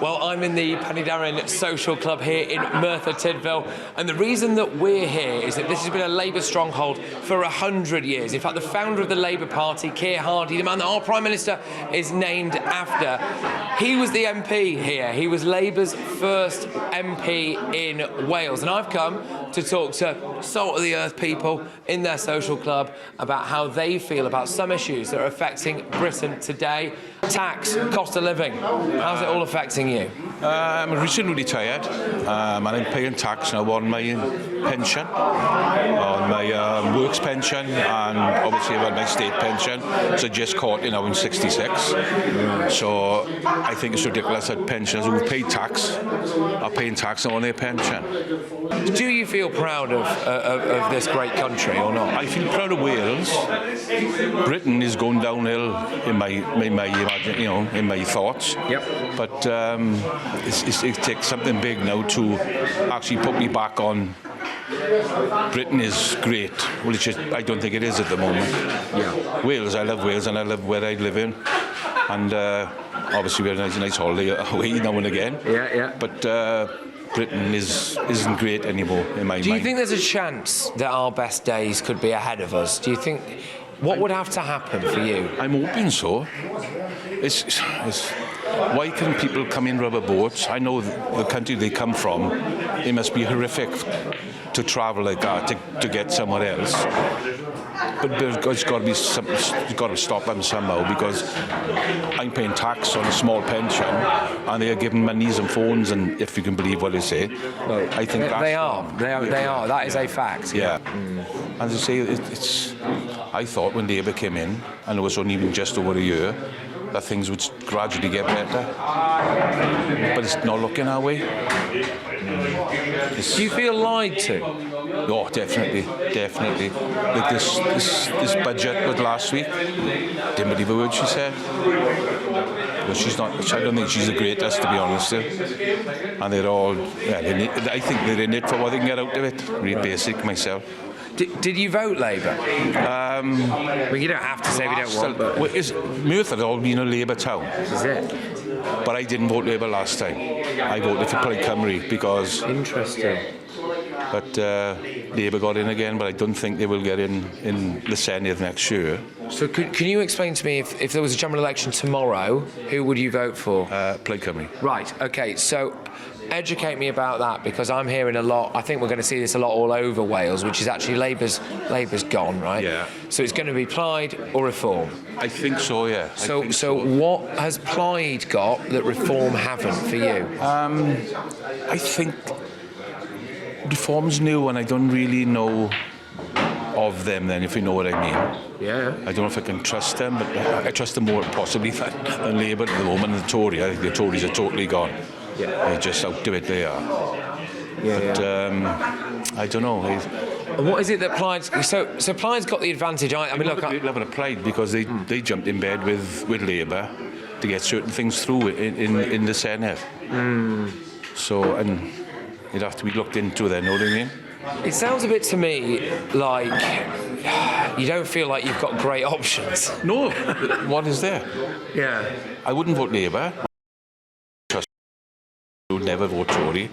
Well, I'm in the Penydarren Social Club here in Merthyr Tydfil, and the reason that we're here is that this has been a Labour stronghold for 100 years. In fact, the founder of the Labour Party, Keir Hardie, the man that our Prime Minister is named after, he was the MP here. He was Labour's first MP in Wales, and I've come to talk to salt-of-the-earth people in their social club about how they feel about some issues that are affecting Britain today. Tax, cost of living, how's it all affecting you? I'm recently retired and I'm paying tax now on my pension, on my works pension, and obviously on my state pension. So just caught in 66. So I think it's ridiculous that pensioners who pay tax are paying tax on their pension. Do you feel proud of this great country or not? I feel proud of Wales. Britain is going downhill in my thoughts. Yep. But it takes something big now to actually put me back on. Britain is great, which I don't think it is at the moment. Yeah. Wales, I love Wales and I love where I live in. And obviously we have a nice holiday away now and again. Yeah, yeah. But Britain isn't great anymore in my mind. Do you think there's a chance that our best days could be ahead of us? Do you think... What would have to happen for you? I'm hoping so. Why can people come in rubber boats? I know the country they come from, it must be horrific to travel like that, to get somewhere else. But it's got to stop them somehow, because I'm paying tax on a small pension and they are giving monies and phones, and if you can believe what they say, I think they are. That is a fact. Yeah. As I say, I thought when Labour came in, and it was only even just over a year, that things would gradually get better. But it's not looking our way. Do you feel lied to? Oh, definitely. Like this budget was last week. Didn't believe a word she said. But she's not. I don't think she's the greatest, to be honest. And they're all. Yeah, I think they're in it for what they can get out of it. Really basic myself. Did you vote Labour? Well, you don't have to say we don't want. But... Merthyr all been a Labour town. Is it? But I didn't vote Labour last time. I voted for Plaid Cymru because... Interesting. But Labour got in again, but I don't think they will get in the Senedd next year. So can you explain to me, if there was a general election tomorrow, who would you vote for? Plaid Cymru. Right, OK, so educate me about that, because I'm hearing a lot, I think we're going to see this a lot all over Wales, which is actually Labour's gone, right? Yeah. So it's going to be Plaid or Reform? I think so, yeah. So what has Plaid got that Reform haven't for you? I think Reform's new, and I don't really know of them then, if you know what I mean. Yeah. I don't know if I can trust them, but I trust them more possibly than Labour at the moment. And the Tory, I think the Tories are totally gone. Yeah. They're just out to it, they are. Yeah, but I don't know. What is it that Plaid's... So Plaid's got the advantage. I mean, look... They'll have a Plaid because they jumped in bed with Labour to get certain things through in the Senedd. So, and it'd have to be looked into then, know what I mean? It sounds a bit to me like you don't feel like you've got great options. No, what is there? Yeah. I wouldn't vote Labour. I would never vote Tory.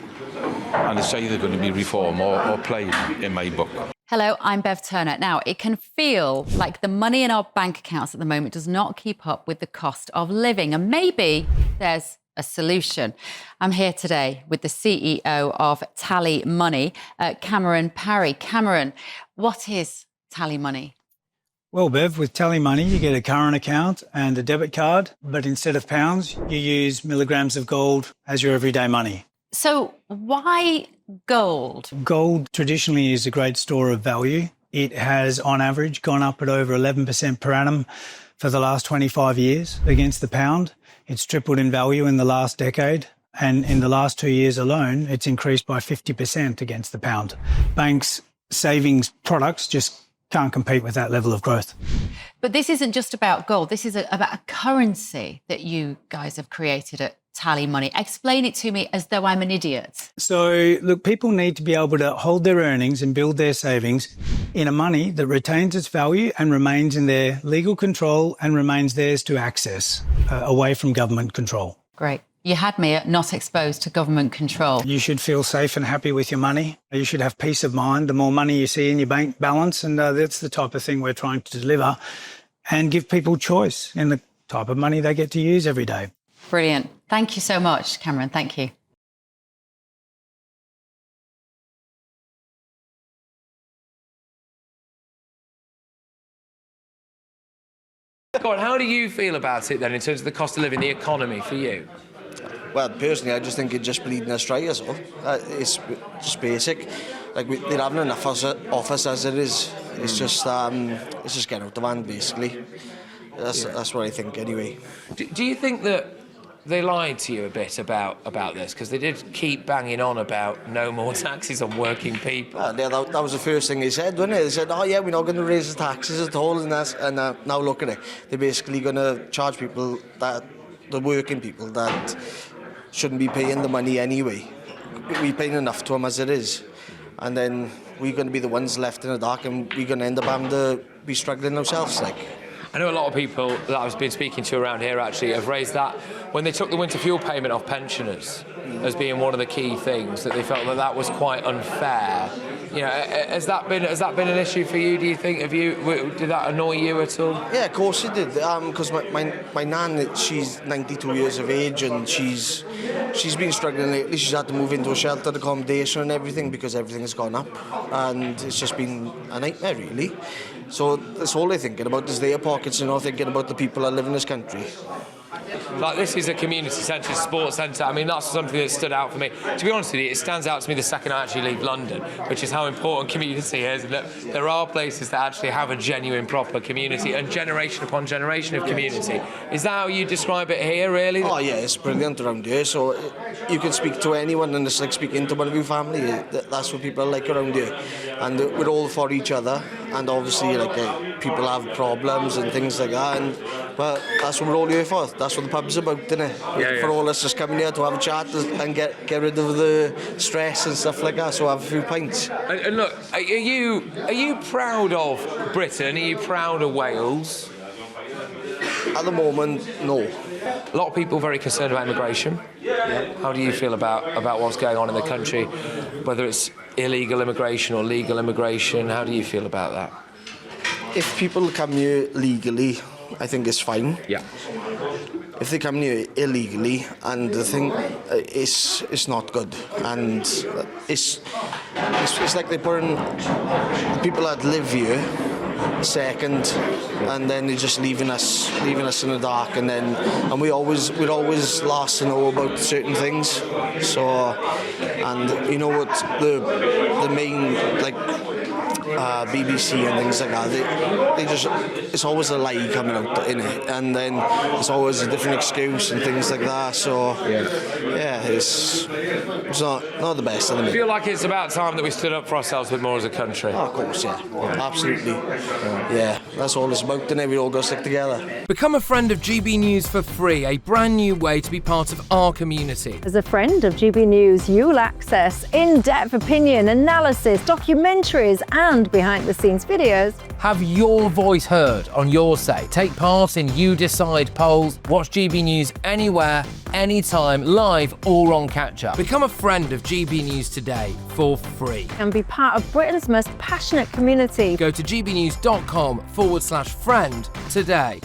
And it's either going to be Reform or Plaid in my book. Hello, I'm Bev Turner. Now, it can feel like the money in our bank accounts at the moment does not keep up with the cost of living. And maybe there's a solution. I'm here today with the CEO of TallyMoney, Cameron Parry. Cameron, what is TallyMoney? Well, Bev, with TallyMoney, you get a current account and a debit card, but instead of pounds, you use milligrams of gold as your everyday money. So why gold? Gold traditionally is a great store of value. It has, on average, gone up at over 11% per annum for the last 25 years against the pound. It's tripled in value in the last decade, and in the last 2 years alone, it's increased by 50% against the pound. Banks' savings products just can't compete with that level of growth. But this isn't just about gold. This is about a currency that you guys have created at TallyMoney. Explain it to me as though I'm an idiot. So, look, people need to be able to hold their earnings and build their savings in a money that retains its value and remains in their legal control and remains theirs to access away from government control. Great. You had me at not exposed to government control. You should feel safe and happy with your money. You should have peace of mind the more money you see in your bank balance, and that's the type of thing we're trying to deliver and give people choice in the type of money they get to use every day. Brilliant. Thank you so much, Cameron. Thank you. Go on, how do you feel about it then in terms of the cost of living, the economy for you? Well, personally, I just think it's just bleeding us dry as well. It's just basic. Like, they're having enough off us as it is. It's just getting out of hand, basically. That's what I think, anyway. Do you think that they lied to you a bit about this? Because they did keep banging on about no more taxes on working people. Yeah, that was the first thing they said, wasn't it? They said, oh yeah, we're not going to raise the taxes at all, and now look at it. They're basically going to charge people, the working people, that shouldn't be paying the money anyway. We're paying enough to them as it is. And then we're going to be the ones left in the dark, and we're going to end up having to be struggling ourselves, like. I know a lot of people that I've been speaking to around here actually have raised that when they took the winter fuel payment off pensioners as being one of the key things, that they felt that was quite unfair. You know, has that been an issue for you? Do you think? Did that annoy you at all? Yeah, of course it did. Because my nan, she's 92 years of age, and she's been struggling lately. She's had to move into a sheltered accommodation and everything because everything has gone up, and it's just been a nightmare, really. So that's all they're thinking about is their pockets, and not thinking about the people that live in this country. Like, this is a community centre, sports centre. I mean, that's something that stood out for me. To be honest with you, it stands out to me the second I actually leave London, which is how important community is, and that there are places that actually have a genuine, proper community and generation upon generation of community. Is that how you describe it here, really? Oh yeah, it's brilliant around here. So you can speak to anyone, and it's like speaking to one of your family. That's what people are like around here, and we're all for each other. And obviously, people have problems and things like that, but that's what we're all here for. That's what the pub's about, isn't it? Yeah. For all us just coming here to have a chat and get rid of the stress and stuff like that. So have a few pints. And look, are you proud of Britain? Are you proud of Wales? At the moment, no. A lot of people very concerned about immigration. Yeah. How do you feel about what's going on in the country, whether it's illegal immigration or legal immigration? How do you feel about that? If people come here legally, I think it's fine. Yeah. If they come here illegally, and the thing it's not good, and it's like they're putting people that live here second, and then they're just leaving us in the dark, and we're always last to know about certain things. So, and you know what, the main BBC and things like that, they just, it's always a lie coming out in it, and then it's always a different excuse and things like that. So yeah, it's not the best of them. I feel like it's about time that we stood up for ourselves a bit more as a country. Oh, of course, yeah, absolutely. Yeah, that's all it's about, and we all got to stick together. Become a friend of GB News for free, a brand new way to be part of our community. As a friend of GB News, you'll access in-depth opinion, analysis, documentaries and behind-the-scenes videos. Have your voice heard on Your Say. Take part in You Decide polls. Watch GB News anywhere, anytime, live or on catch-up. Become a friend of GB News today for free. And be part of Britain's most passionate community. Go to gbnews.com/friend today.